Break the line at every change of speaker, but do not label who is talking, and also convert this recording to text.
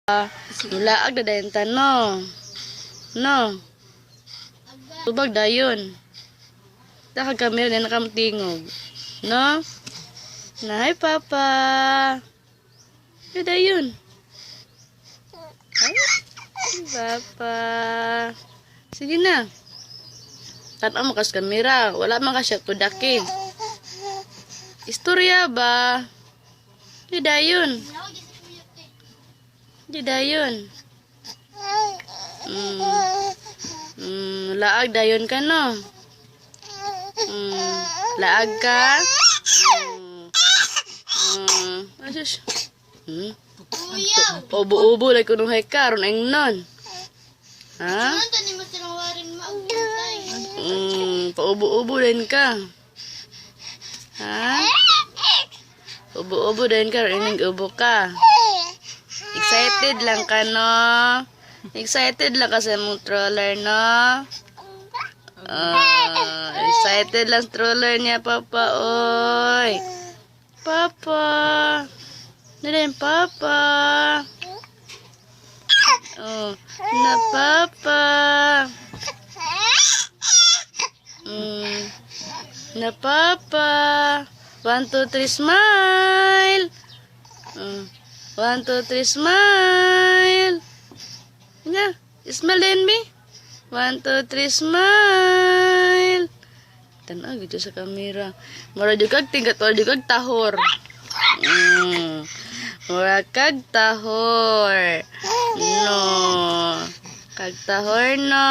Nulaag na dayon ta no. No. Tubag dayon. Dakag kami na nakamtingog. No? Na, hi papa. Dayon. Ay, papa. Sige na. Tanaw mo kas kamera. Wala man ka siya kudaki. Istorya ba? Dayon. Dayon. Laag dayon ka no. Laag ka. Asus. Ubo-ubo lagi kuno hay karon ang non. Ha? Paubo-ubo din ka. Ha? Ubo-ubo din ka, ining ubo ka. Excited lang ka, no? Excited lang ka sa mong stroller, no? Excited lang stroller niya, papa, oy. Papa. Nalayan, papa. Oh, na papa. Na papa. 1, 2, 3, smile. 1, 2, 3, smile. Yeah, smile din, me. 1, 2, 3, smile. Tanaw gitu sa kamera. Mura juga tingkat wala juga tahor. Mura kag tahor. No. Kag tahor no.